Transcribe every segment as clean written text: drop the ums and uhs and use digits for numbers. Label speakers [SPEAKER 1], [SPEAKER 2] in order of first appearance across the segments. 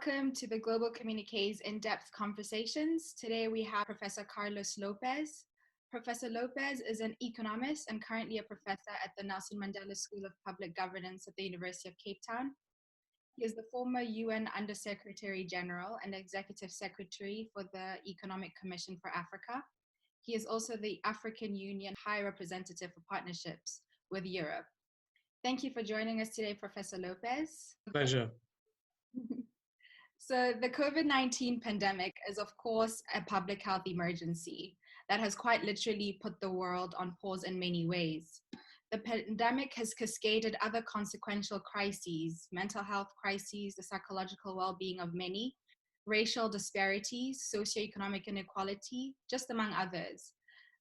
[SPEAKER 1] Welcome to the Global Communiqué's in-depth conversations. Today we have Professor Carlos Lopes. Professor Lopes is an economist and currently a professor at the Nelson Mandela School of Public Governance at the University of Cape Town. He is the former UN Under-Secretary General and Executive Secretary for the Economic Commission for Africa. He is also the African Union High Representative for Partnerships with Europe. Thank you for joining us today, Professor Lopes.
[SPEAKER 2] Pleasure.
[SPEAKER 1] So the COVID-19 pandemic is, of course, a public health emergency that has quite literally put the world on pause in many ways. The pandemic has cascaded other consequential crises, mental health crises, the psychological well-being of many, racial disparities, socioeconomic inequality, just among others.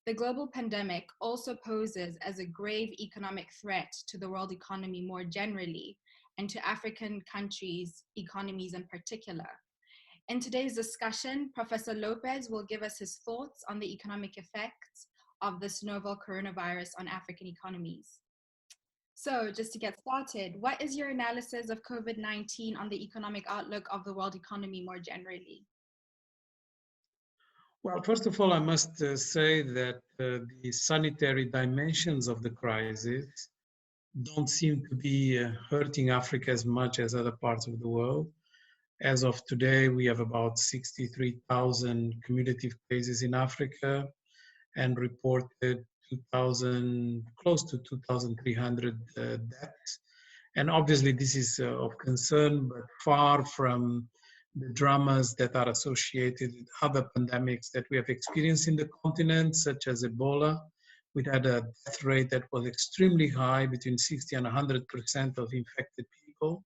[SPEAKER 1] The global pandemic also poses as a grave economic threat to the world economy more generally, and to African countries' economies in particular. In today's discussion, Professor Lopes will give us his thoughts on the economic effects of this novel coronavirus on African economies. So just to get started, what is your analysis of COVID-19 on the economic outlook of the world economy more generally?
[SPEAKER 2] Well, first of all, I must say that the sanitary dimensions of the crisis don't seem to be hurting Africa as much as other parts of the world. As of today, we have about 63,000 cumulative cases in Africa and reported close to 2,300 deaths. And obviously this is of concern, but far from the dramas that are associated with other pandemics that we have experienced in the continent, such as Ebola. We had a death rate that was extremely high, between 60 and 100% of infected people.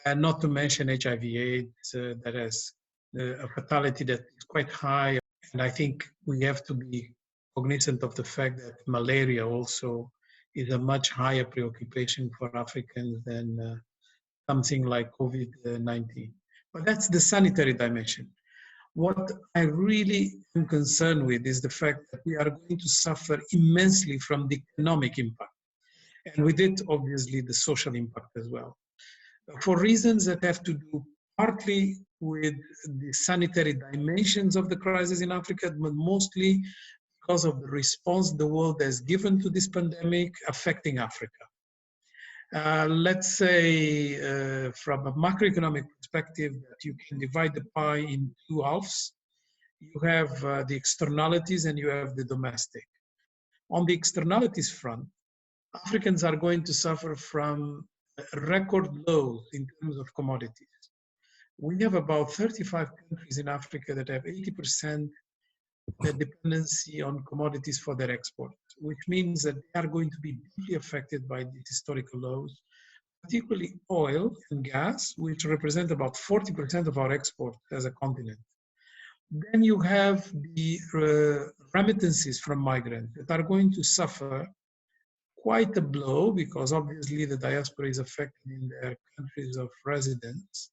[SPEAKER 2] And not to mention HIV/AIDS, that has a fatality that is quite high. And I think we have to be cognizant of the fact that malaria also is a much higher preoccupation for Africans than something like COVID-19. But that's the sanitary dimension. What I really am concerned with is the fact that we are going to suffer immensely from the economic impact. And with it, obviously, the social impact as well. For reasons that have to do partly with the sanitary dimensions of the crisis in Africa, but mostly because of the response the world has given to this pandemic affecting Africa. Let's say from a macroeconomic perspective that you can divide the pie in two halves. You have the externalities and you have the domestic. On the externalities front, Africans are going to suffer from record lows in terms of commodities. We have about 35 countries in Africa that have 80% dependency on commodities for their export, which means that they are going to be deeply affected by these historical lows, particularly oil and gas, which represent about 40% of our export as a continent. Then you have the remittances from migrants that are going to suffer quite a blow because obviously the diaspora is affected in their countries of residence.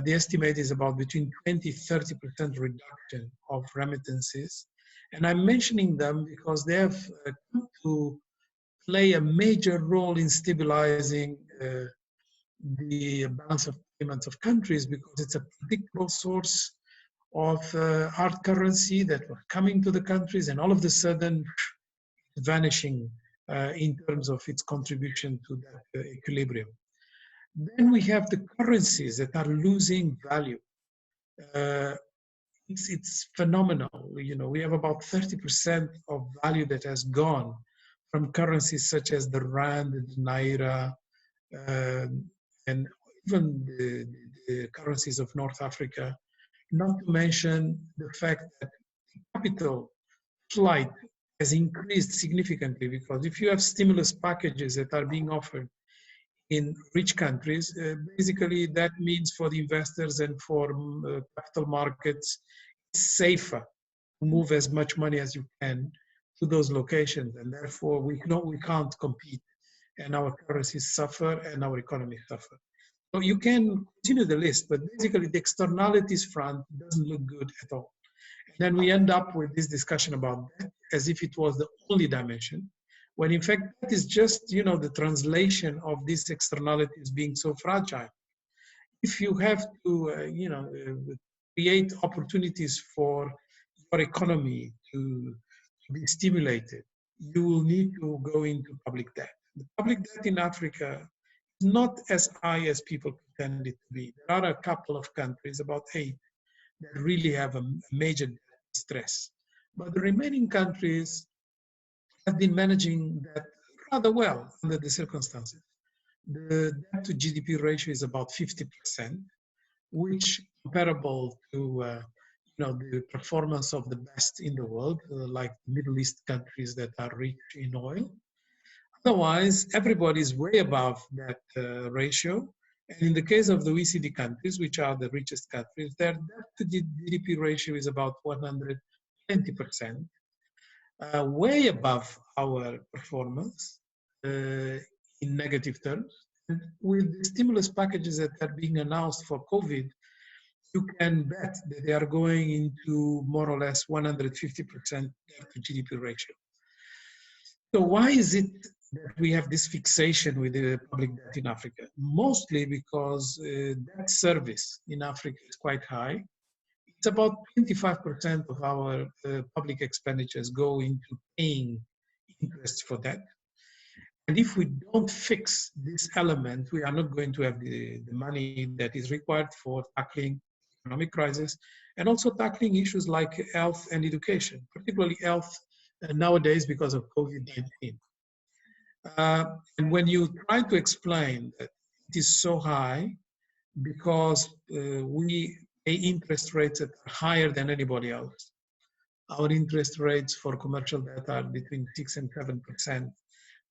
[SPEAKER 2] The estimate is about between 20-30% reduction of remittances. And I'm mentioning them because they have come to play a major role in stabilizing the balance of payments of countries because it's a predictable source of hard currency that were coming to the countries and all of a sudden vanishing in terms of its contribution to that equilibrium. Then we have the currencies that are losing value. It's phenomenal. You know, we have about 30% of value that has gone from currencies such as the rand, the naira, and even the currencies of North Africa. Not to mention the fact that capital flight has increased significantly because if you have stimulus packages that are being offered in rich countries, basically that means for the investors and for capital markets, it's safer to move as much money as you can to those locations, and therefore we can't compete, and our currencies suffer and our economies suffer. So you can continue the list, but basically the externalities front doesn't look good at all. And then we end up with this discussion about that as if it was the only dimension, when in fact that is just, you know, the translation of these externalities being so fragile. if you have to, create opportunities for your economy to be stimulated, you will need to go into public debt. The public debt in Africa is not as high as people pretend it to be. There are a couple of countries, about 8, that really have a major stress. But the remaining countries have been managing that rather well under the circumstances. The debt to GDP ratio is about 50%, which comparable to the performance of the best in the world, like Middle East countries that are rich in oil. Otherwise, everybody is way above that ratio. And in the case of the OECD countries, which are the richest countries, their debt to GDP ratio is about 120%, way above our performance in negative terms. And with the stimulus packages that are being announced for COVID, you can bet that they are going into more or less 150% debt to GDP ratio. So why is it that we have this fixation with the public debt in Africa? Mostly because debt service in Africa is quite high. It's about 25% of our public expenditures go into paying interest for debt. And if we don't fix this element, we are not going to have the money that is required for tackling economic crisis and also tackling issues like health and education, particularly health nowadays because of COVID-19. And when you try to explain that it is so high because we pay interest rates that are higher than anybody else. Our interest rates for commercial debt are between 6 and 7%,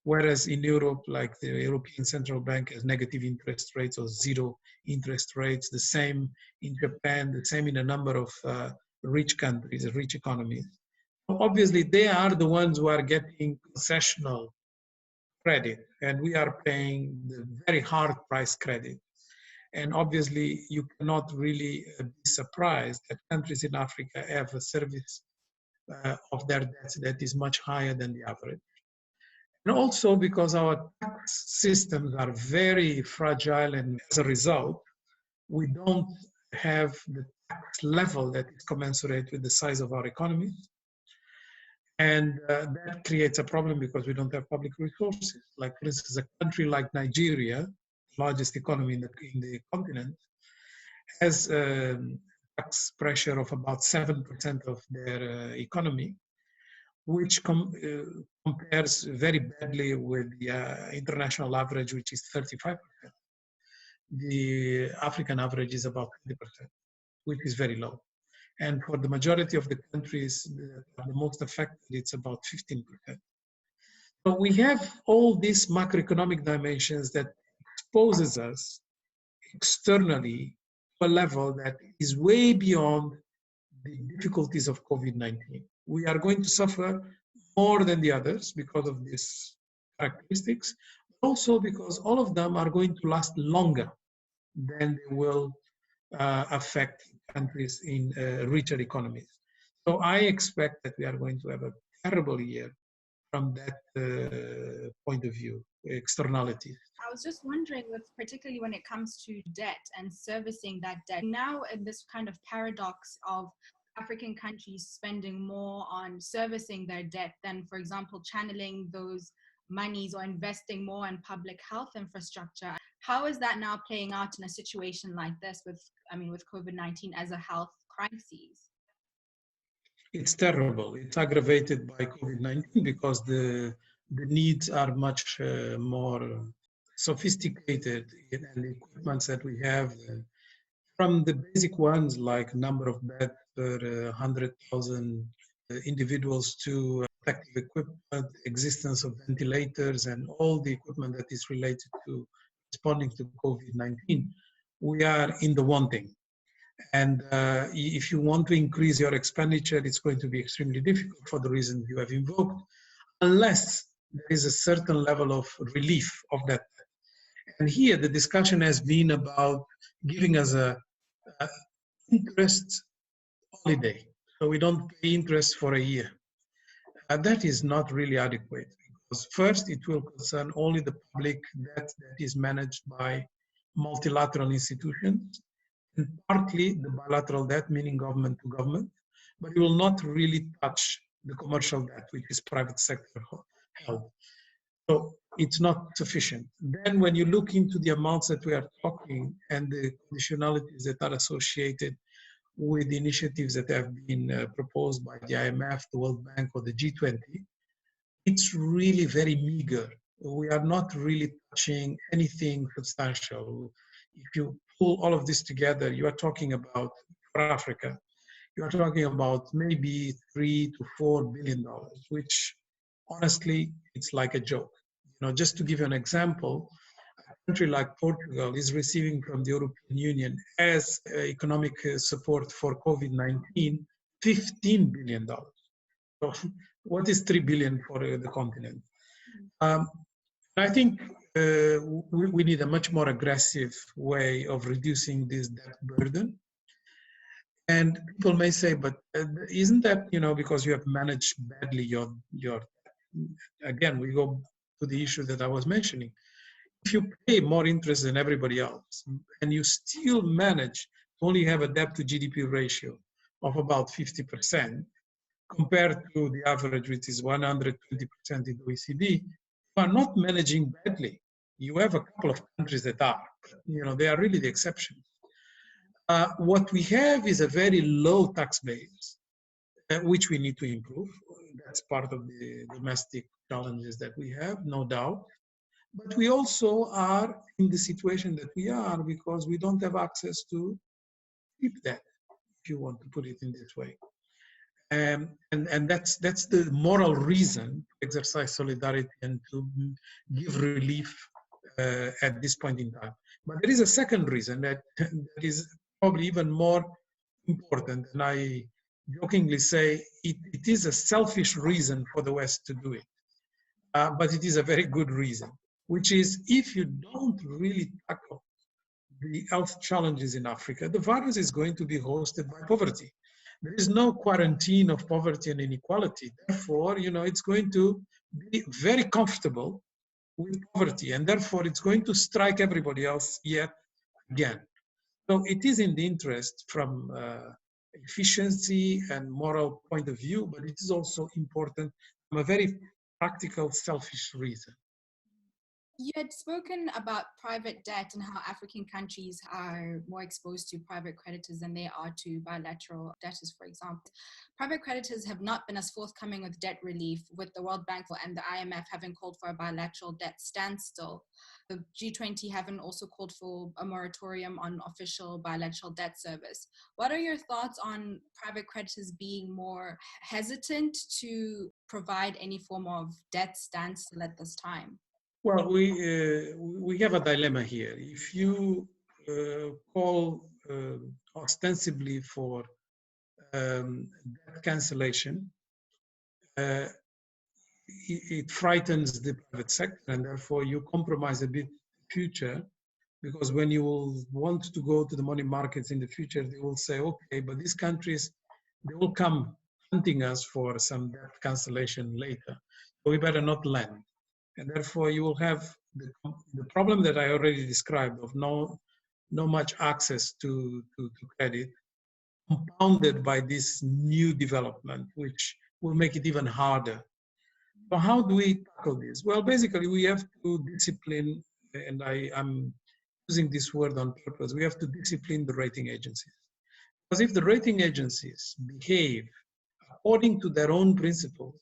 [SPEAKER 2] whereas in Europe, like the European Central Bank has negative interest rates or zero interest rates, the same in Japan, the same in a number of rich countries, rich economies. Obviously, they are the ones who are getting concessional credit, and we are paying the very hard price credit. And obviously, you cannot really be surprised that countries in Africa have a service of their debts that is much higher than the average. And also because our tax systems are very fragile, and as a result, we don't have the tax level that is commensurate with the size of our economy. And that creates a problem because we don't have public resources. Like, for instance, a country like Nigeria, largest economy in the continent, has tax pressure of about 7% of their economy, which compares very badly with the international average, which is 35%. The African average is about 20%, which is very low. And for the majority of the countries that are the most affected, it's about 15%. So we have all these macroeconomic dimensions that exposes us externally to a level that is way beyond the difficulties of COVID-19. We are going to suffer more than the others because of these characteristics, but also because all of them are going to last longer than they will affect countries in richer economies. So I expect that we are going to have a terrible year from that point of view, externalities.
[SPEAKER 1] I was just wondering, with particularly when it comes to debt and servicing that debt, now in this kind of paradox of African countries spending more on servicing their debt than, for example, channeling those monies or investing more in public health infrastructure. How is that now playing out in a situation like this with COVID-19 as a health crisis?
[SPEAKER 2] It's terrible. It's aggravated by COVID-19 because the needs are much more sophisticated, and the equipments that we have, from the basic ones like number of beds per 100,000 individuals to protective equipment, existence of ventilators, and all the equipment that is related to responding to COVID-19, we are in the wanting. And if you want to increase your expenditure, it's going to be extremely difficult for the reasons you have invoked, unless there is a certain level of relief of that. And here the discussion has been about giving us a interest holiday. So we don't pay interest for a year. That is not really adequate, because first it will concern only the public debt that is managed by multilateral institutions, and partly the bilateral debt, meaning government to government, but it will not really touch the commercial debt, which is private sector held. So it's not sufficient. Then when you look into the amounts that we are talking and the conditionalities that are associated with the initiatives that have been proposed by the IMF, the World Bank, or the G20, it's really very meager. We are not really touching anything substantial. If you pull all of this together, you are talking about, for Africa, you are talking about maybe $3 to $4 billion, which honestly, it's like a joke. You know, just to give you an example, a country like Portugal is receiving from the European Union as economic support for COVID-19, $15 billion. So what is 3 billion for the continent? I think we need a much more aggressive way of reducing this debt burden. And people may say, but isn't that, you know, because you have managed badly your, again, we go to the issue that I was mentioning. If you pay more interest than everybody else, and you still manage to only have a debt to GDP ratio of about 50%, compared to the average, which is 120% in the OECD, you are not managing badly. You have a couple of countries that are, you know, they are really the exception. What we have is a very low tax base, which we need to improve. That's part of the domestic challenges that we have, no doubt. But we also are in the situation that we are because we don't have access to cheap debt, if you want to put it in this way. And that's the moral reason to exercise solidarity and to give relief at this point in time. But there is a second reason that is probably even more important, and I jokingly say it is a selfish reason for the West to do it, but it is a very good reason, which is if you don't really tackle the health challenges in Africa, the virus is going to be hosted by poverty. There is no quarantine of poverty and inequality. Therefore, you know, it's going to be very comfortable with poverty, and therefore it's going to strike everybody else yet again. So it is in the interest from efficiency and moral point of view, but it is also important from a very practical, selfish reason.
[SPEAKER 1] You had spoken about private debt and how African countries are more exposed to private creditors than they are to bilateral debtors, for example. Private creditors have not been as forthcoming with debt relief, with the World Bank and the IMF having called for a bilateral debt standstill. The G20 haven't also called for a moratorium on official bilateral debt service. What are your thoughts on private creditors being more hesitant to provide any form of debt standstill at this time?
[SPEAKER 2] Well, we have a dilemma here. If you call ostensibly for debt cancellation, it frightens the private sector, and therefore you compromise a bit the future, because when you will want to go to the money markets in the future, they will say, okay, but these countries, they will come hunting us for some debt cancellation later, so we better not lend. And therefore, you will have the problem that I already described of no much access to credit, compounded by this new development, which will make it even harder. So how do we tackle this? Well, basically, we have to discipline, and I'm using this word on purpose, we have to discipline the rating agencies. Because if the rating agencies behave according to their own principles,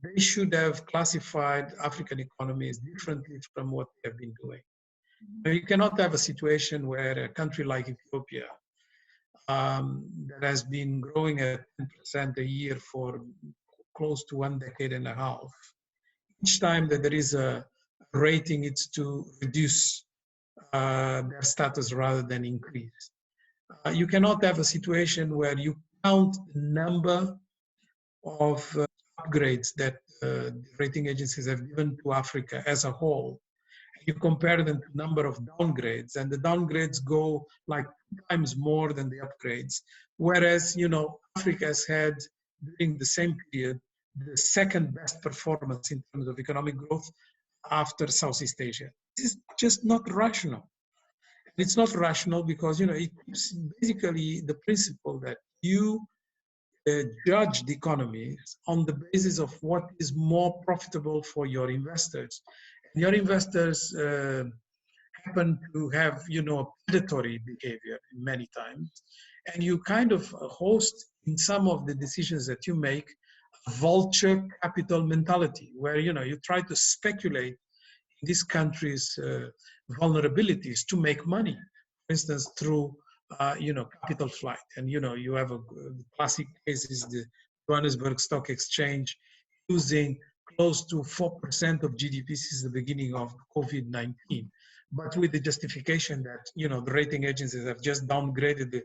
[SPEAKER 2] they should have classified African economies differently from what they have been doing. You cannot have a situation where a country like Ethiopia, that has been growing at 10% a year for close to 1 decade and a half, each time that there is a rating, it's to reduce their status rather than increase. You cannot have a situation where you count the number of upgrades that the rating agencies have given to Africa as a whole. You compare them to number of downgrades, and the downgrades go like 2 times more than the upgrades. Whereas, you know, Africa has had during the same period the second best performance in terms of economic growth after Southeast Asia. This is just not rational. It's not rational because, it keeps basically the principle that you judge the economies on the basis of what is more profitable for your investors. And your investors happen to have, predatory behavior many times. And you kind of host in some of the decisions that you make a vulture capital mentality, where, you try to speculate in this country's vulnerabilities to make money, for instance, through, capital flight. And, you have a classic case is the Johannesburg Stock Exchange using close to 4% of GDP since the beginning of COVID-19, but with the justification that, the rating agencies have just downgraded the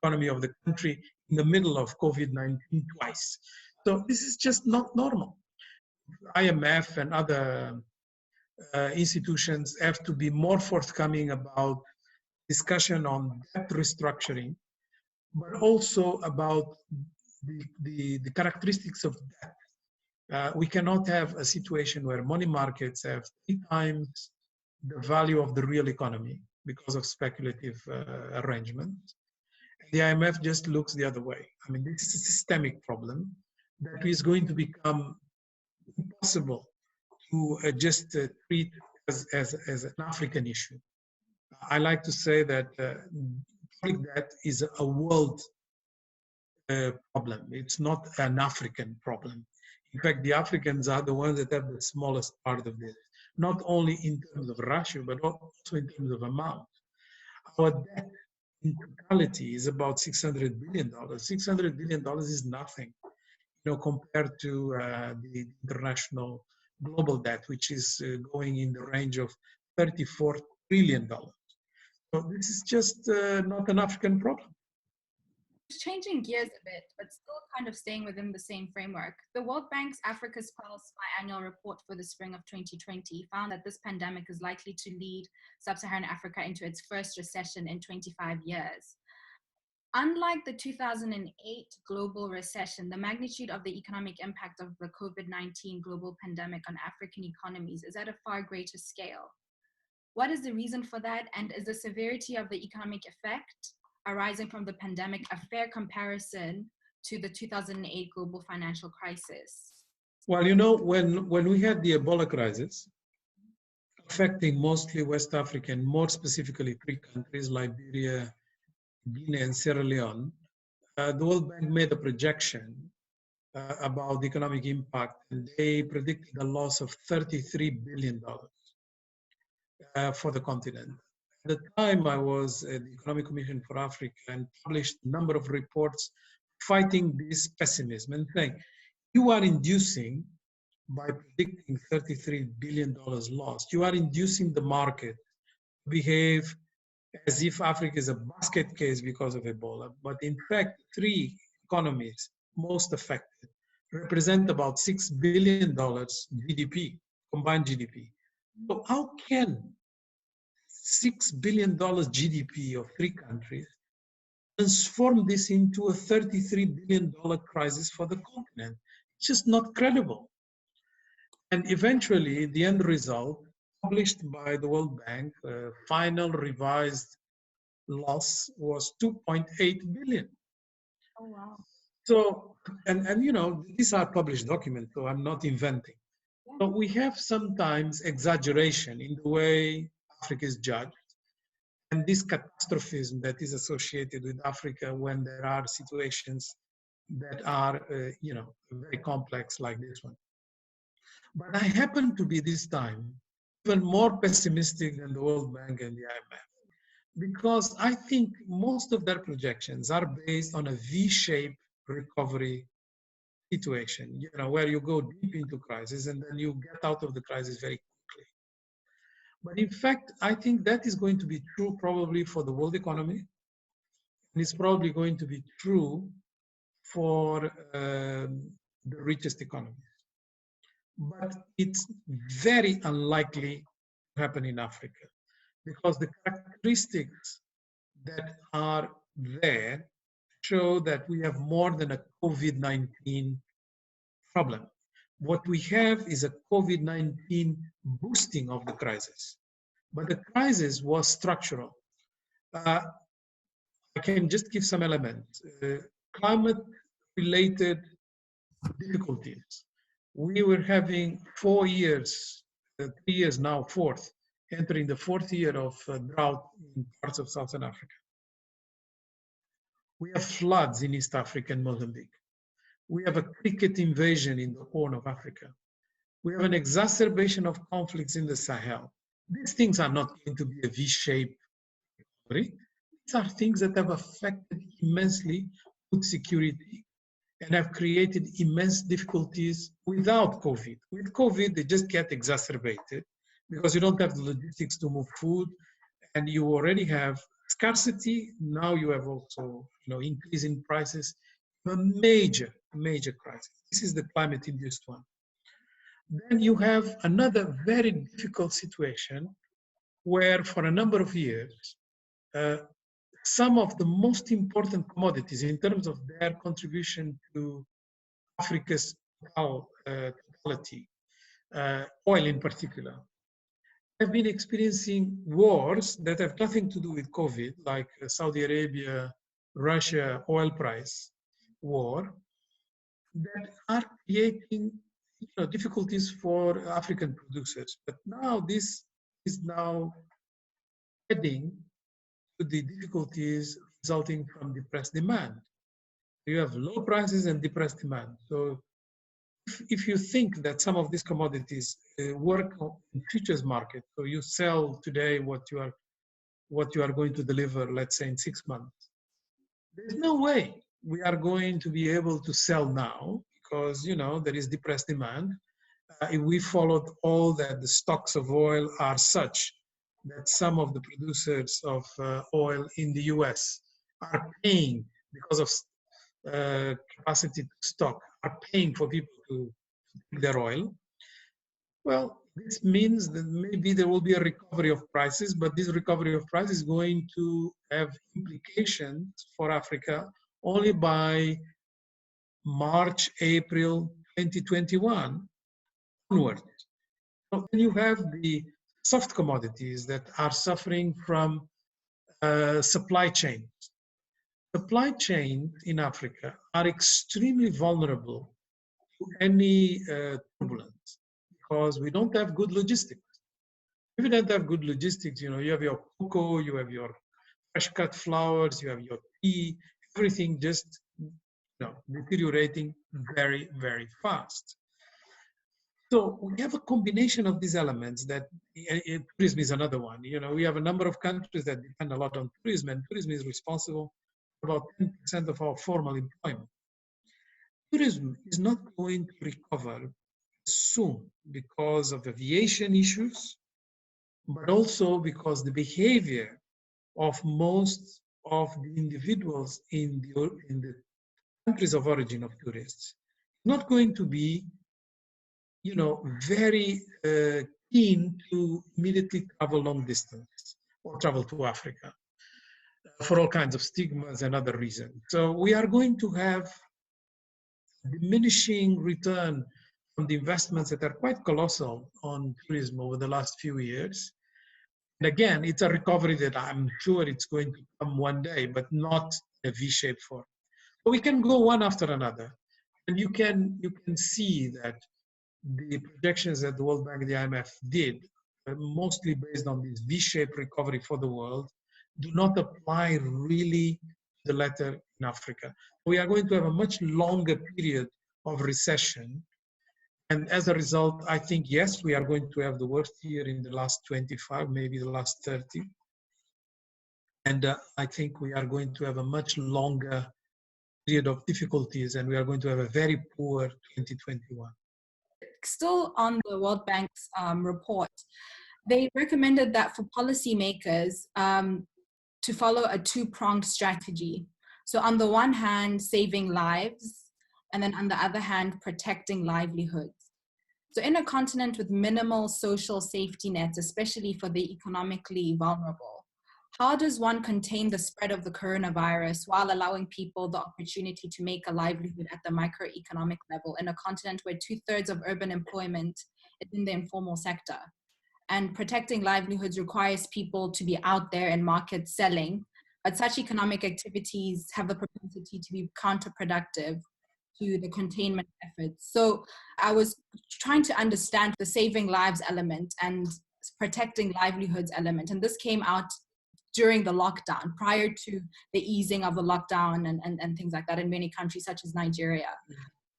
[SPEAKER 2] economy of the country in the middle of COVID-19 twice. So this is just not normal. IMF and other institutions have to be more forthcoming about discussion on debt restructuring, but also about the characteristics of debt. We cannot have a situation where money markets have 3 times the value of the real economy because of speculative arrangements. The IMF just looks the other way. I mean, this is a systemic problem that is going to become impossible to just treat as an African issue. I like to say that public debt is a world problem. It's not an African problem. In fact, the Africans are the ones that have the smallest part of this, not only in terms of ratio, but also in terms of amount. Our debt in totality is about $600 billion. $600 billion is nothing, compared to the international global debt, which is going in the range of $34 trillion. So this is just not an African problem.
[SPEAKER 1] Just changing gears a bit, but still kind of staying within the same framework. The World Bank's Africa's Pulse biannual report for the spring of 2020 found that this pandemic is likely to lead sub-Saharan Africa into its first recession in 25 years. Unlike the 2008 global recession, the magnitude of the economic impact of the COVID-19 global pandemic on African economies is at a far greater scale. What is the reason for that, and is the severity of the economic effect arising from the pandemic a fair comparison to the 2008 global financial crisis?
[SPEAKER 2] Well, when we had the Ebola crisis, affecting mostly West Africa, and more specifically 3 countries, Liberia, Guinea, and Sierra Leone, the World Bank made a projection about the economic impact, and they predicted a loss of $33 billion for the continent. At the time, I was at the Economic Commission for Africa and published a number of reports fighting this pessimism and saying, you are inducing, by predicting $33 billion loss, you are inducing the market to behave as if Africa is a basket case because of Ebola. But in fact, 3 economies most affected represent about $6 billion GDP, combined GDP. So how can $6 billion GDP of 3 countries transform this into a $33 billion crisis for the continent? It's just not credible. And eventually, the end result, published by the World Bank, final revised loss was 2.8 billion.
[SPEAKER 1] Oh, wow.
[SPEAKER 2] So, and these are published documents, so I'm not inventing. Yeah. So we have sometimes exaggeration in the way Africa is judged, and this catastrophism that is associated with Africa when there are situations that are, very complex like this one. But I happen to be this time even more pessimistic than the World Bank and the IMF, because I think most of their projections are based on a V-shaped recovery situation, where you go deep into crisis and then you get out of the crisis very quickly. But in fact, I think that is going to be true probably for the world economy, and it's probably going to be true for the richest economies. But it's very unlikely to happen in Africa, because the characteristics that are there show that we have more than a COVID-19 problem. What we have is a COVID-19 boosting of the crisis. But the crisis was structural. I can just give some elements. Climate-related difficulties. We were having 4 years, 3 years now, fourth, entering the fourth year of drought in parts of Southern Africa. We have floods in East Africa and Mozambique. We have a cricket invasion in the Horn of Africa. We have an exacerbation of conflicts in the Sahel. These things are not going to be a V-shaped recovery. These are things that have affected immensely food security and have created immense difficulties without COVID. With COVID, they just get exacerbated because you don't have the logistics to move food, and you already have scarcity. Now you have also, increase in prices, a major crisis. This is the climate-induced one. Then you have another very difficult situation where for a number of years, some of the most important commodities in terms of their contribution to Africa's totality, oil in particular, have been experiencing wars that have nothing to do with COVID, like Saudi Arabia, Russia oil price war, that are creating difficulties for African producers. But now this is now heading to the difficulties resulting from depressed demand. You have low prices and depressed demand. So if you think that some of these commodities work in futures market, so you sell today what you are going to deliver, let's say in 6 months, there's no way we are going to be able to sell now because there is depressed demand. If we followed all that, the stocks of oil are such that some of the producers of oil in the US are paying because of capacity to stock, are paying for people to take their oil. Well, this means that maybe there will be a recovery of prices, but this recovery of prices is going to have implications for Africa only by March, April 2021 onward. So then you have the soft commodities that are suffering from supply chains. Supply chains in Africa are extremely vulnerable to any turbulence because we don't have good logistics. If you don't have good logistics, you have your cocoa, you have your fresh cut flowers, you have your tea, everything just deteriorating very, very fast. So we have a combination of these elements that tourism is another one. We have a number of countries that depend a lot on tourism, and tourism is responsible for about 10% of our formal employment. Tourism is not going to recover soon because of aviation issues, but also because the behavior of most of the individuals in the countries of origin of tourists is not going to be very keen to immediately travel long distance or travel to Africa for all kinds of stigmas and other reasons. So we are going to have diminishing return from the investments that are quite colossal on tourism over the last few years. And again, it's a recovery that I'm sure it's going to come one day, but not a V-shaped form. So we can go one after another, and you can see that the projections that the World Bank and the IMF did, mostly based on this V-shaped recovery for the world, do not apply really to the letter in Africa. We are going to have a much longer period of recession. And as a result, I think, yes, we are going to have the worst year in the last 25, maybe the last 30. And I think we are going to have a much longer period of difficulties, and we are going to have a very poor 2021.
[SPEAKER 1] Still on the World Bank's report, they recommended that for policymakers to follow a two-pronged strategy. So on the one hand, saving lives, and then on the other hand, protecting livelihoods. So in a continent with minimal social safety nets, especially for the economically vulnerable, how does one contain the spread of the coronavirus while allowing people the opportunity to make a livelihood at the microeconomic level in a continent where 2/3 of urban employment is in the informal sector? and protecting livelihoods requires people to be out there in markets selling. But such economic activities have the propensity to be counterproductive to the containment efforts. So I was trying to understand the saving lives element and protecting livelihoods element. And this came out during the lockdown, prior to the easing of the lockdown and things like that in many countries such as Nigeria.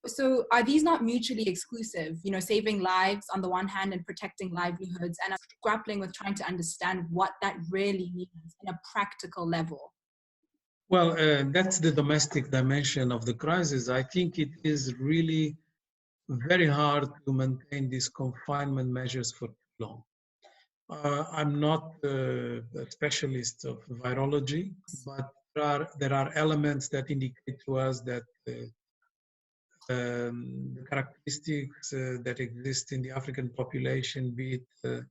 [SPEAKER 1] So are these not mutually exclusive? You know, saving lives on the one hand and protecting livelihoods, and I'm grappling with trying to understand what that really means in a practical level.
[SPEAKER 2] Well, that's the domestic dimension of the crisis. I think it is really very hard to maintain these confinement measures for too long. I'm not a specialist of virology, but there are elements that indicate to us that the characteristics that exist in the African population, be it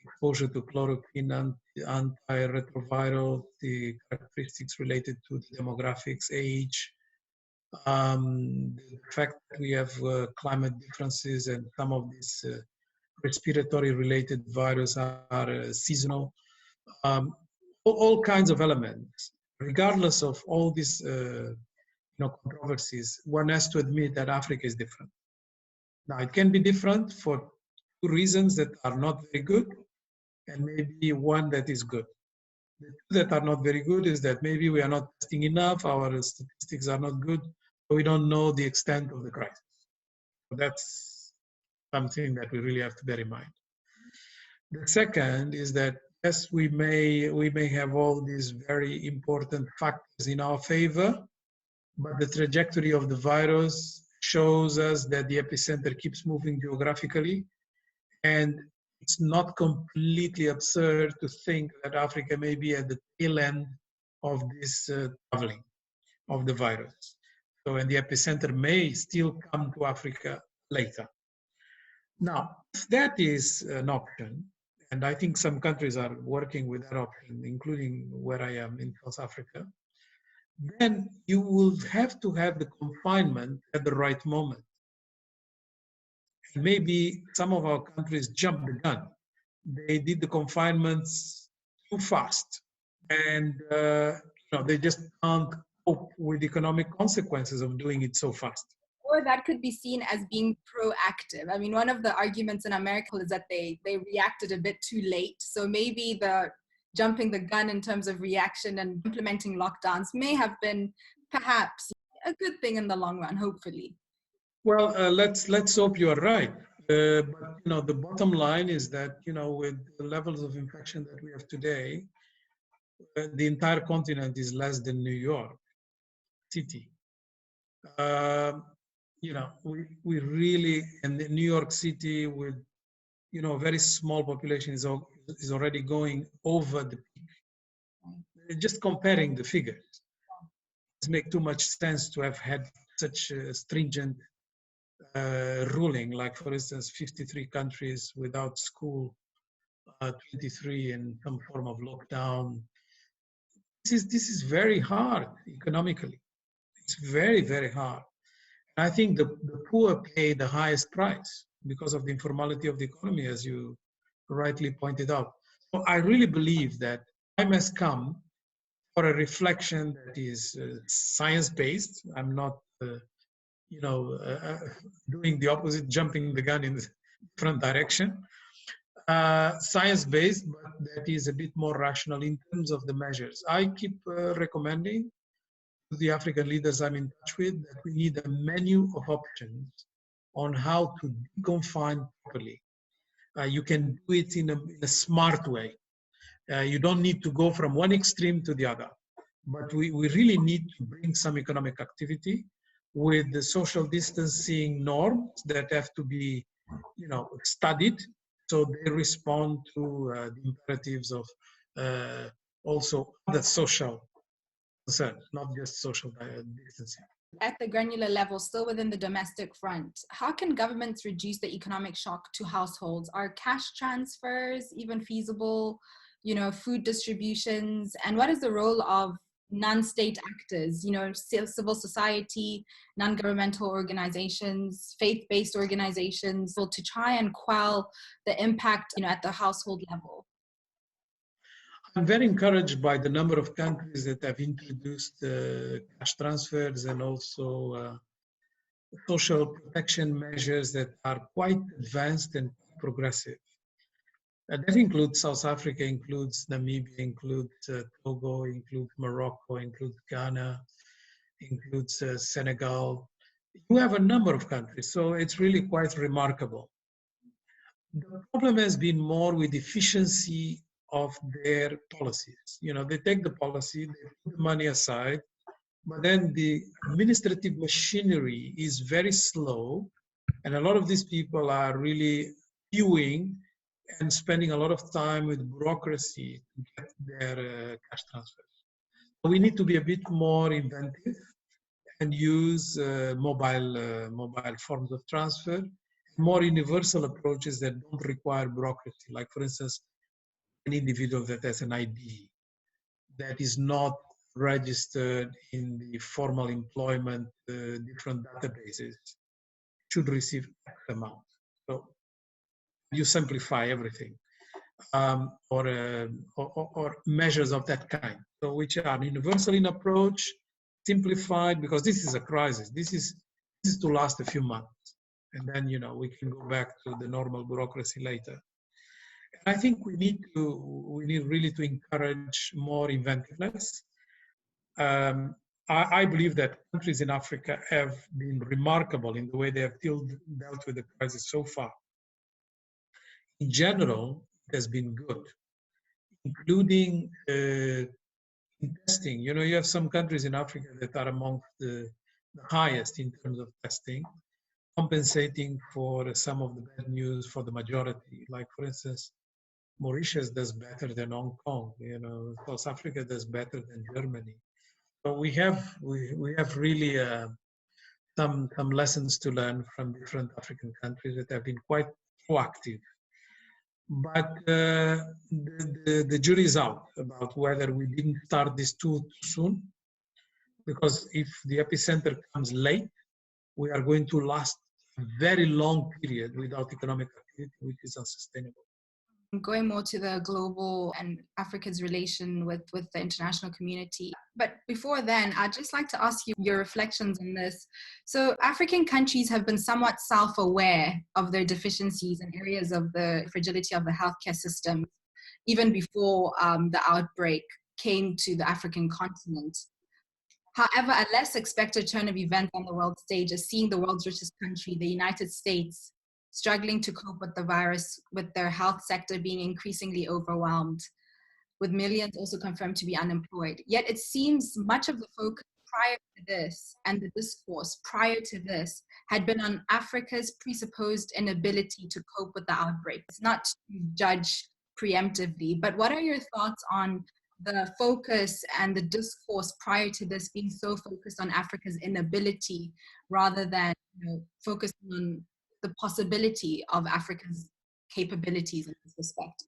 [SPEAKER 2] exposure to chloroquine, antiretroviral, the characteristics related to the demographics, age, the fact that we have climate differences and some of these respiratory related viruses are seasonal, all kinds of elements. Regardless of all these controversies, one has to admit that Africa is different. Now, it can be different for two reasons that are not very good, and maybe one that is good. The two that are not very good is that maybe we are not testing enough, our statistics are not good, so we don't know the extent of the crisis. So that's something that we really have to bear in mind. The second is that yes, we may have all these very important factors in our favor, but the trajectory of the virus shows us that the epicenter keeps moving geographically, and it's not completely absurd to think that Africa may be at the tail end of this traveling of the virus. So, and the epicenter may still come to Africa later. Now, if that is an option, and I think some countries are working with that option, including where I am in South Africa, then you will have to have the confinement at the right moment. And maybe some of our countries jumped the gun. They did the confinements too fast, and they just can't cope with the economic consequences of doing it so fast.
[SPEAKER 1] Or that could be seen as being proactive. I mean, one of the arguments in America is that they reacted a bit too late. So maybe the jumping the gun in terms of reaction and implementing lockdowns may have been perhaps a good thing in the long run, hopefully.
[SPEAKER 2] Well, let's hope you are right. But the bottom line is that with the levels of infection that we have today, the entire continent is less than New York City. We really, and New York City with a very small population is already going over the peak. Just comparing the figures, it doesn't make too much sense to have had such a stringent ruling, like for instance 53 countries without school, 23 in some form of lockdown. This is very hard economically. It's very, very hard. I think the poor pay the highest price because of the informality of the economy, as you rightly pointed out. So I really believe that time has come for a reflection that is science-based. I'm not, doing the opposite, jumping the gun in a different direction. Science-based, but that is a bit more rational in terms of the measures. I keep recommending to the African leaders I'm in touch with that we need a menu of options on how to confine properly. You can do it in a smart way. You don't need to go from one extreme to the other. But we really need to bring some economic activity with the social distancing norms that have to be, studied, so they respond to the imperatives of also the social concern, not just social distancing.
[SPEAKER 1] At the granular level, still within the domestic front, how can governments reduce the economic shock to households? Are cash transfers even feasible? Food distributions? And what is the role of non-state actors, civil society, non-governmental organizations, faith-based organizations, to try and quell the impact, at the household level?
[SPEAKER 2] I'm very encouraged by the number of countries that have introduced cash transfers and also social protection measures that are quite advanced and progressive. That includes South Africa, includes Namibia, includes Togo, includes Morocco, includes Ghana, includes Senegal. You have a number of countries, so it's really quite remarkable. The problem has been more with efficiency of their policies. They take the policy, they put the money aside, but then the administrative machinery is very slow, and a lot of these people are really queuing and spending a lot of time with bureaucracy to get their cash transfers. We need to be a bit more inventive and use mobile forms of transfer, more universal approaches that don't require bureaucracy. Like, for instance, an individual that has an ID that is not registered in the formal employment different databases should receive X amount. So you simplify everything, or measures of that kind. So which are universal in approach, simplified, because this is a crisis. This is to last a few months, and then we can go back to the normal bureaucracy later. And I think we need really to encourage more inventiveness. I believe that countries in Africa have been remarkable in the way they have dealt with the crisis so far. In general, it has been good, including in testing. You have some countries in Africa that are among the highest in terms of testing, compensating for some of the bad news for the majority. Like, for instance, Mauritius does better than Hong Kong. South Africa does better than Germany. So we have really some lessons to learn from different African countries that have been quite proactive. But the jury is out about whether we didn't start this too soon, because if the epicenter comes late, we are going to last a very long period without economic activity, which is unsustainable.
[SPEAKER 1] Going more to the global and Africa's relation with the international community. But before then, I'd just like to ask you your reflections on this. So African countries have been somewhat self-aware of their deficiencies and areas of the fragility of the healthcare system, even before the outbreak came to the African continent. However, a less expected turn of events on the world stage is seeing the world's richest country, the United States, struggling to cope with the virus, with their health sector being increasingly overwhelmed, with millions also confirmed to be unemployed. Yet it seems much of the focus prior to this and the discourse prior to this had been on Africa's presupposed inability to cope with the outbreak. It's not to judge preemptively, but what are your thoughts on the focus and the discourse prior to this being so focused on Africa's inability rather than focusing on the possibility of Africa's capabilities in this respect?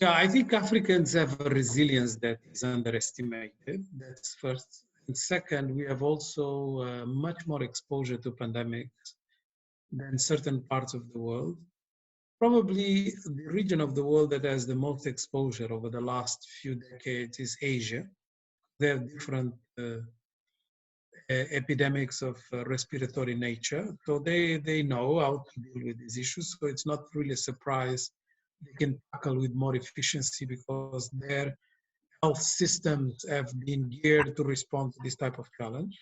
[SPEAKER 2] Yeah, I think Africans have a resilience that is underestimated. That's first. And second, we have also much more exposure to pandemics than certain parts of the world. Probably the region of the world that has the most exposure over the last few decades is Asia. They have different epidemics of respiratory nature. So they know how to deal with these issues. So it's not really a surprise they can tackle with more efficiency because their health systems have been geared to respond to this type of challenge.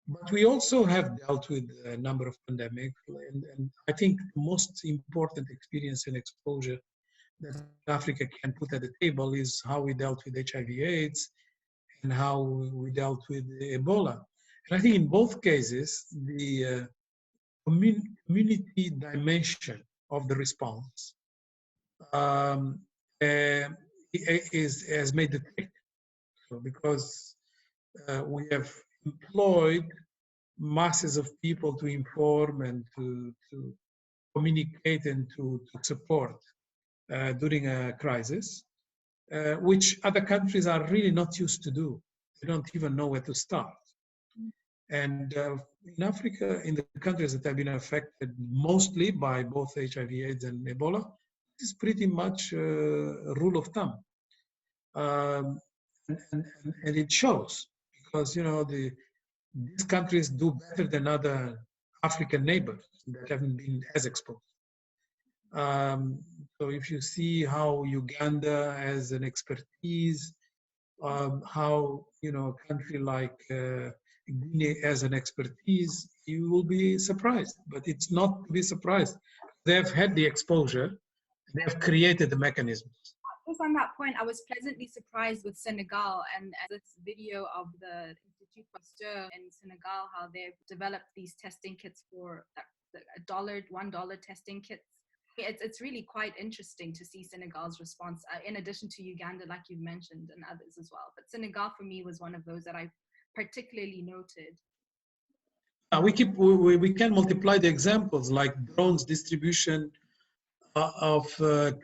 [SPEAKER 2] But we also have dealt with a number of pandemics, and I think the most important experience and exposure that Africa can put at the table is how we dealt with HIV/AIDS and how we dealt with Ebola. And I think in both cases, the community dimension of the response has made the trick. So because we have employed masses of people to inform and to communicate and to support during a crisis, which other countries are really not used to do. they don't even know where to start. And in Africa, in the countries that have been affected mostly by both HIV/AIDS and Ebola, it's pretty much a rule of thumb. Um, and it shows because, you know, these countries do better than other African neighbors that haven't been as exposed. So if you see how Uganda has an expertise, how, you know, a country like Guinea has an expertise, you will be surprised. But it's not to be surprised. They've had the exposure, they have created the mechanisms.
[SPEAKER 1] Just on that point, I was pleasantly surprised with Senegal and this video of the Institute Pasteur in Senegal, how they've developed these testing kits for $1 testing kits. It's really quite interesting to see Senegal's response, in addition to Uganda, like you mentioned, and others as well. But Senegal, for me, was one of those that I particularly noted.
[SPEAKER 2] We can multiply the examples, like drones distribution of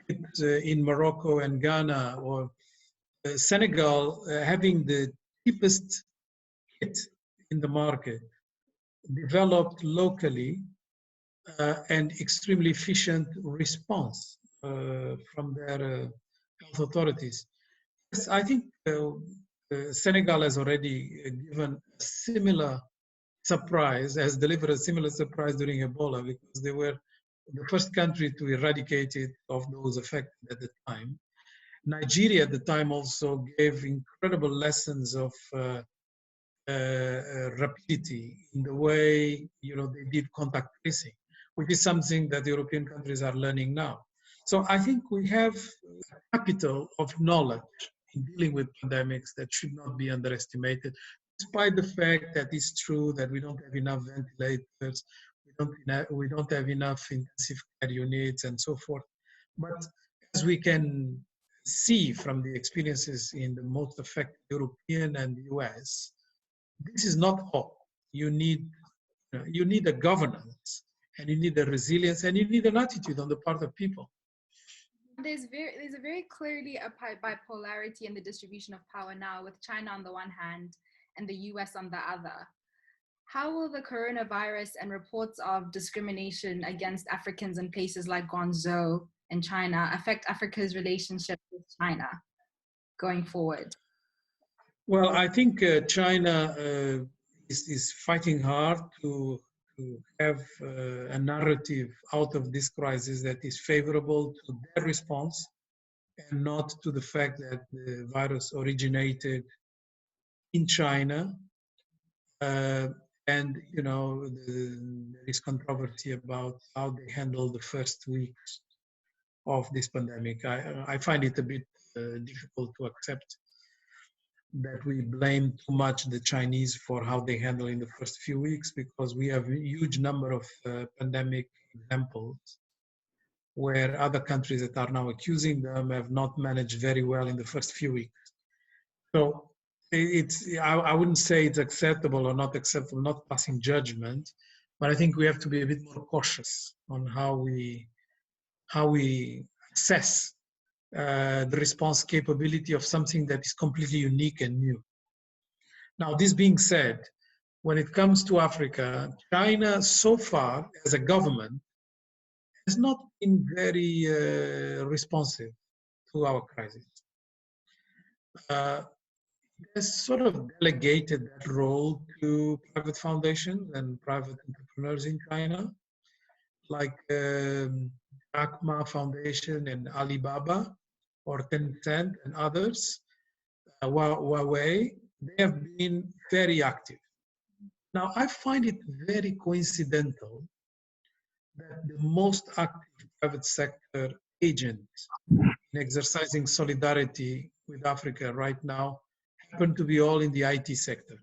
[SPEAKER 2] kits in Morocco and Ghana, or Senegal having the cheapest kit in the market, developed locally, and extremely efficient response from their health authorities. Yes, I think Senegal has already given a similar surprise, has delivered a similar surprise during Ebola, because they were the first country to eradicate it of those affected at the time. Nigeria at the time also gave incredible lessons of rapidity in the way, you know, they did contact tracing, which is something that the European countries are learning now. So I think we have a capital of knowledge in dealing with pandemics that should not be underestimated, despite the fact that it's true that we don't have enough ventilators, we don't have enough intensive care units and so forth. But as we can see from the experiences in the most affected European and the US, this is not all. You need a governance, and you need a resilience, and you need an attitude on the part of people.
[SPEAKER 1] There's a very clearly a bipolarity in the distribution of power now, with China on the one hand and the US on the other. How will the coronavirus and reports of discrimination against Africans in places like Guangzhou in China affect Africa's relationship with China going forward?
[SPEAKER 2] Well, I think China is fighting hard to have a narrative out of this crisis that is favorable to their response, and not to the fact that the virus originated in China. And, you know, there is controversy about how they handled the first weeks of this pandemic. I find it a bit difficult to accept that we blame too much the Chinese for how they handle in the first few weeks, because we have a huge number of pandemic examples where other countries that are now accusing them have not managed very well in the first few weeks. So I wouldn't say it's acceptable or not acceptable, not passing judgment, but I think we have to be a bit more cautious on how we assess the response capability of something that is completely unique and new. Now, this being said, when it comes to Africa, China so far as a government has not been very responsive to our crisis. It has sort of delegated that role to private foundations and private entrepreneurs in China, like Jack Ma Foundation and Alibaba, or Tencent and others, Huawei. They have been very active. Now, I find it very coincidental that the most active private sector agents in exercising solidarity with Africa right now happen to be all in the IT sector.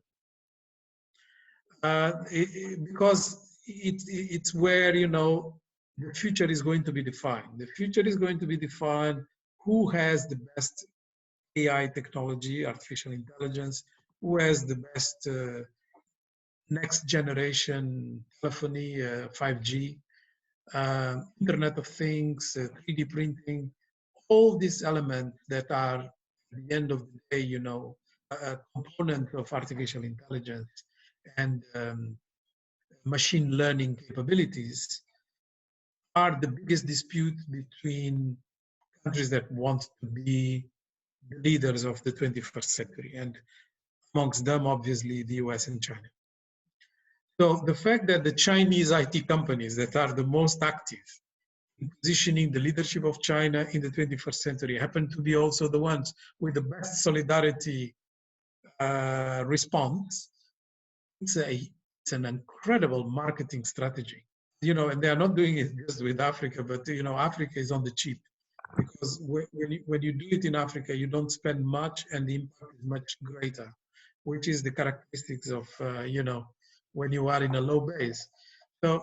[SPEAKER 2] Because it's where, you know, the future is going to be defined. The future is going to be defined who has the best AI technology, artificial intelligence, who has the best next generation telephony, 5G, Internet of Things, 3D printing, all these elements that are, at the end of the day, you know, component of artificial intelligence and machine learning capabilities are the biggest dispute between countries that want to be the leaders of the 21st century, and amongst them, obviously, the US and China. So the fact that the Chinese IT companies that are the most active in positioning the leadership of China in the 21st century happen to be also the ones with the best solidarity response, it's an incredible marketing strategy. You know, and they are not doing it just with Africa, but you know, Africa is on the cheap because when you do it in Africa, you don't spend much and the impact is much greater, which is the characteristics of, you know, when you are in a low base. So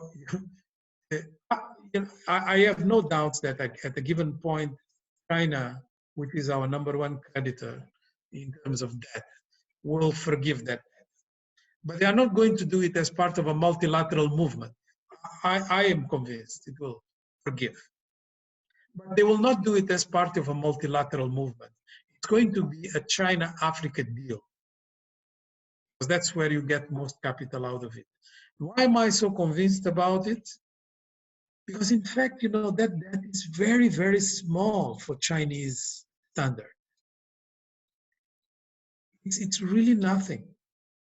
[SPEAKER 2] I have no doubts that at a given point, China, which is our number one creditor in terms of debt, will forgive that. But they are not going to do it as part of a multilateral movement. I am convinced it will forgive. But they will not do it as part of a multilateral movement. It's going to be a China-Africa deal, because that's where you get most capital out of it. Why am I so convinced about it? Because in fact, you know, that is very, very small for Chinese standard. It's really nothing.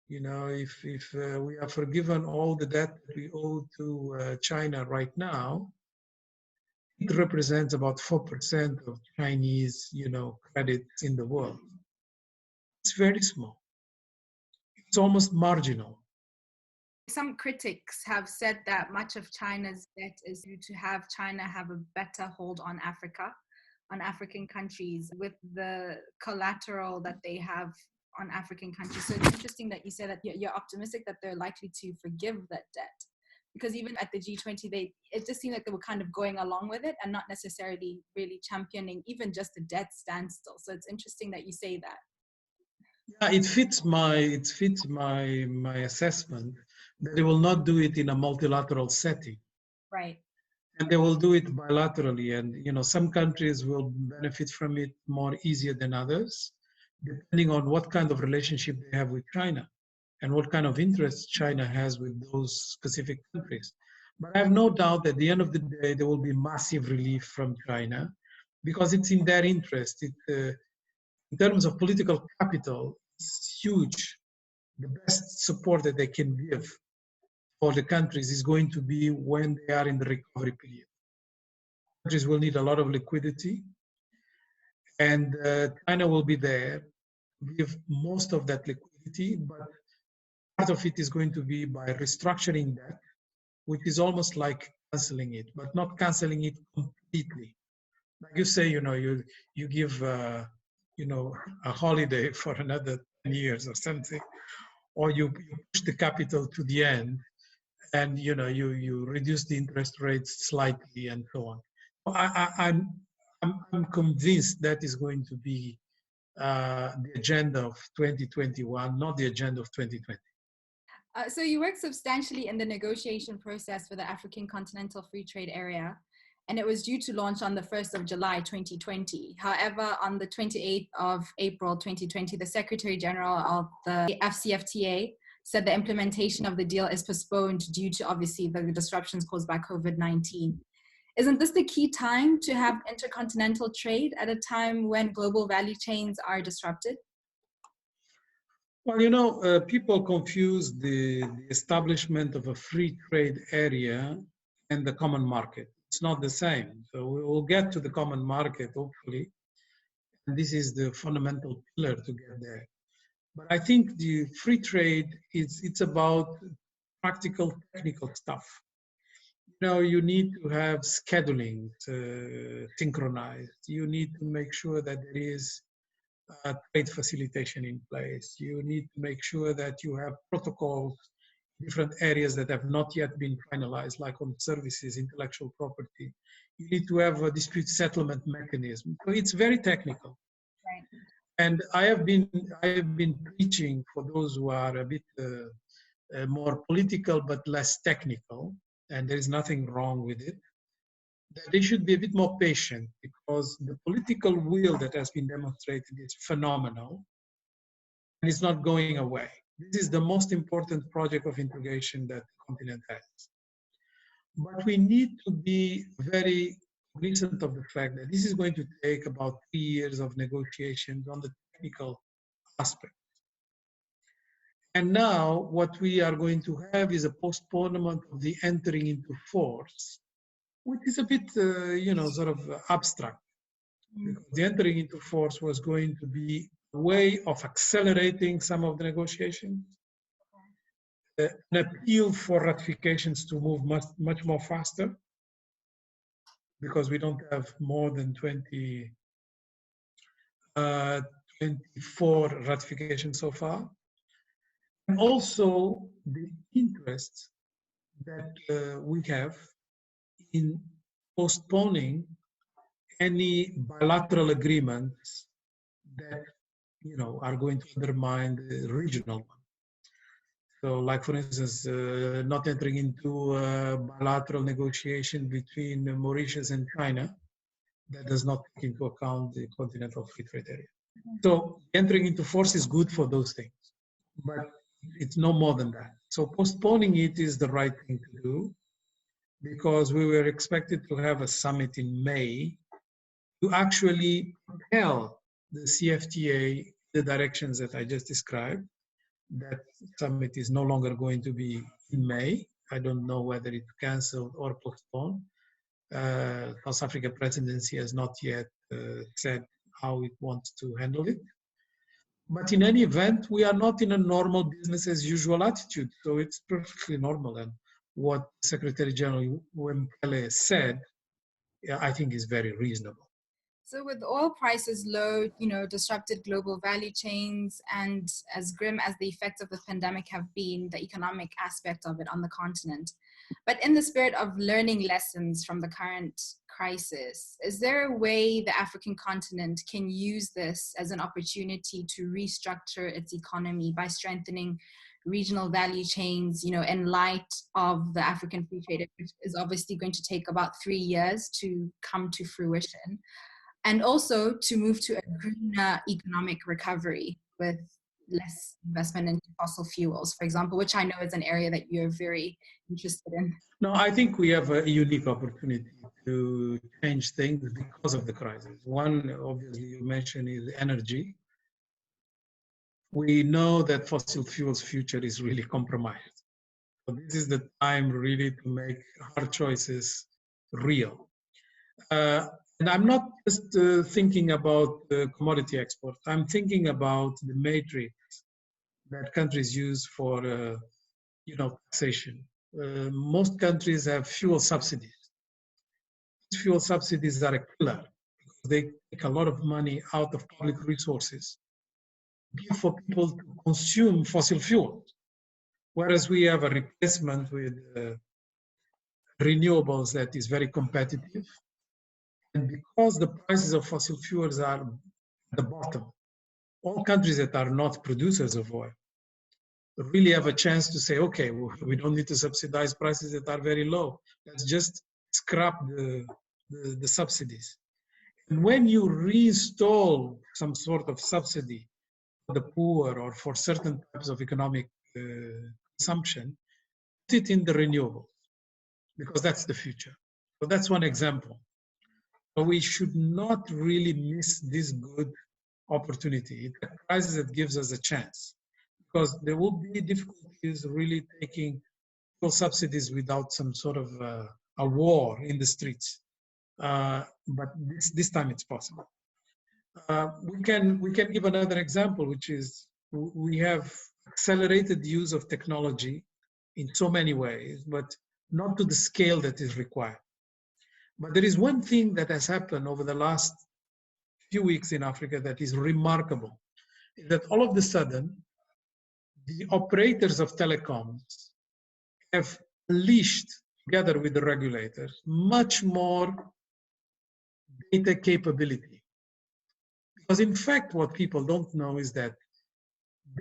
[SPEAKER 2] You know, if we are forgiven all the debt that we owe to China right now, it represents about 4% of Chinese, you know, credits in the world. It's very small. It's almost marginal.
[SPEAKER 1] Some critics have said that much of China's debt is due to have China have a better hold on Africa, on African countries, with the collateral that they have on African countries. So it's interesting that you say that you're optimistic that they're likely to forgive that debt. Because even at the G20, it just seemed like they were kind of going along with it and not necessarily really championing even just the debt standstill. So it's interesting that you say that.
[SPEAKER 2] Yeah, it fits my assessment that they will not do it in a multilateral setting.
[SPEAKER 1] Right.
[SPEAKER 2] And they will do it bilaterally. And you know, some countries will benefit from it more easier than others, depending on what kind of relationship they have with China and what kind of interest China has with those specific countries. But I have no doubt that at the end of the day, there will be massive relief from China because it's in their interest. In terms of political capital, it's huge. The best support that they can give for the countries is going to be when they are in the recovery period. Countries will need a lot of liquidity, and China will be there to give most of that liquidity, but part of it is going to be by restructuring debt, which is almost like canceling it, but not canceling it completely. Like you say, you know, you give you know, a holiday for another 10 years or something, or you push the capital to the end, and you know, you reduce the interest rates slightly and so on. I'm convinced that is going to be the agenda of 2021, not the agenda of 2020.
[SPEAKER 1] So you worked substantially in the negotiation process for the African Continental Free Trade Area, and it was due to launch on the 1st of July 2020. However, on the 28th of April 2020, the Secretary General of the AfCFTA said the implementation of the deal is postponed due to obviously the disruptions caused by COVID-19. Isn't this the key time to have intercontinental trade at a time when global value chains are disrupted?
[SPEAKER 2] Well, you know, people confuse the establishment of a free trade area and the common market. It's not the same. So we will get to the common market, hopefully. And this is the fundamental pillar to get there. But I think the free trade, it's about practical, technical stuff. You know, you need to have scheduling synchronized. You need to make sure that there is trade facilitation in place. You need to make sure that you have protocols, different areas that have not yet been finalized, like on services, intellectual property. You need to have a dispute settlement mechanism. So it's very technical.
[SPEAKER 1] Right.
[SPEAKER 2] And I have been preaching for those who are a bit more political but less technical, and there is nothing wrong with it, that they should be a bit more patient because the political will that has been demonstrated is phenomenal. and it's not going away. This is the most important project of integration that the continent has. But we need to be very cognizant of the fact that this is going to take about 3 years of negotiations on the technical aspect. And now what we are going to have is a postponement of the entering into force, which is a bit, sort of abstract. Because the entering into force was going to be a way of accelerating some of the negotiations, an appeal for ratifications to move much more faster, because we don't have more than 24 ratifications so far. And also the interest that we have in postponing any bilateral agreements that are going to undermine the regional one. So, like for instance, not entering into a bilateral negotiation between Mauritius and China that does not take into account the continental free trade area. So, entering into force is good for those things, but it's no more than that. So, postponing it is the right thing to do, because we were expected to have a summit in May to actually propel the CFTA the directions that I just described. That summit is no longer going to be in May. I don't know whether it's canceled or postponed. South Africa presidency has not yet said how it wants to handle it. But in any event, we are not in a normal business as usual attitude. So it's perfectly normal. And what Secretary General Mandela said, I think is very reasonable.
[SPEAKER 1] So with oil prices low, disrupted global value chains, and as grim as the effects of the pandemic have been, the economic aspect of it on the continent. But in the spirit of learning lessons from the current crisis, is there a way the African continent can use this as an opportunity to restructure its economy by strengthening regional value chains, in light of the African free trade, which is obviously going to take about 3 years to come to fruition? And also to move to a greener economic recovery with less investment into fossil fuels, for example, which I know is an area that you're very interested in.
[SPEAKER 2] No, I think we have a unique opportunity to change things because of the crisis. One, obviously, you mentioned is energy. We know that fossil fuels' future is really compromised. So this is the time really to make hard choices real. And I'm not just thinking about commodity export. I'm thinking about the matrix that countries use for, taxation. Most countries have fuel subsidies. These fuel subsidies are a killer because they take a lot of money out of public resources for people to consume fossil fuels. Whereas we have a replacement with renewables that is very competitive. And because the prices of fossil fuels are at the bottom, all countries that are not producers of oil really have a chance to say, okay, we don't need to subsidize prices that are very low. Let's just scrap the subsidies. And when you reinstall some sort of subsidy for the poor or for certain types of economic consumption, put it in the renewables, because that's the future. So that's one example. But we should not really miss this good opportunity. It's a crisis that gives us a chance, because there will be difficulties really taking fuel subsidies without some sort of a war in the streets. But this time it's possible. We can give another example, which is we have accelerated the use of technology in so many ways, but not to the scale that is required. But there is one thing that has happened over the last few weeks in Africa that is remarkable, is that all of a sudden, the operators of telecoms have unleashed, together with the regulators, much more data capability. Because in fact, what people don't know is that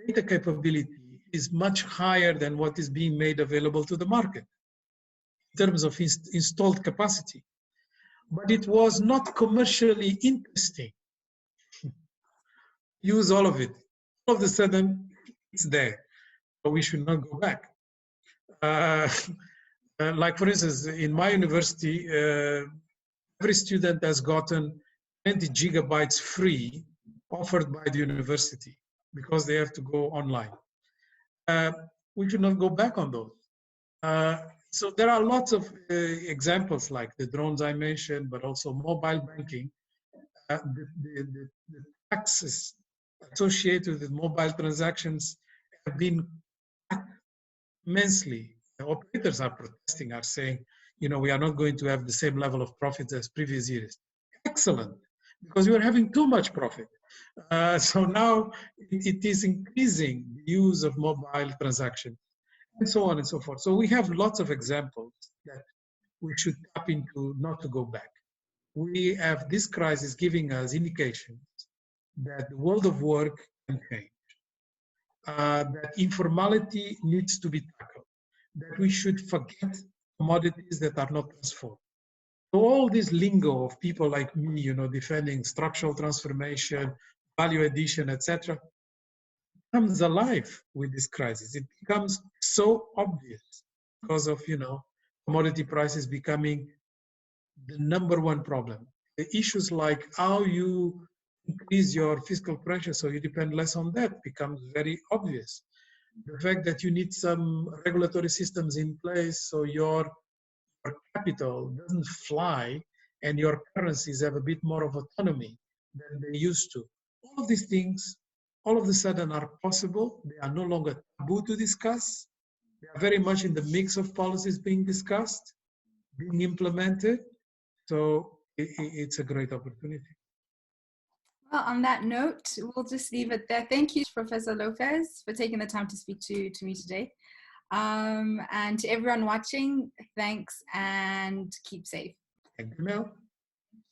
[SPEAKER 2] data capability is much higher than what is being made available to the market in terms of installed capacity. But it was not commercially interesting. Use all of it. all of a sudden it's there. But we should not go back. Like for instance, in my university, every student has gotten 20 gigabytes free offered by the university because they have to go online. We should not go back on those. So there are lots of examples like the drones I mentioned, but also mobile banking. The taxes associated with mobile transactions have been cut immensely. The operators are protesting, are saying, we are not going to have the same level of profits as previous years. Excellent, because you are having too much profit. So now it is increasing the use of mobile transactions, and so on and so forth. So we have lots of examples that we should tap into not to go back. We have this crisis giving us indications that the world of work can change, that informality needs to be tackled, that we should forget commodities that are not transformed. So all this lingo of people like me, defending structural transformation, value addition, etc., comes alive with this crisis. It becomes so obvious because of, commodity prices becoming the number one problem. The issues like how you increase your fiscal pressure so you depend less on that becomes very obvious. The fact that you need some regulatory systems in place so your capital doesn't fly and your currencies have a bit more of autonomy than they used to. All of these things, all of a sudden, are possible. They are no longer taboo to discuss. They are very much in the mix of policies being discussed, being implemented. So it's a great opportunity.
[SPEAKER 1] Well, on that note, we'll just leave it there. Thank you, Professor Lopes, for taking the time to speak to me today. And to everyone watching, thanks and keep safe.
[SPEAKER 2] Thank you, Mel.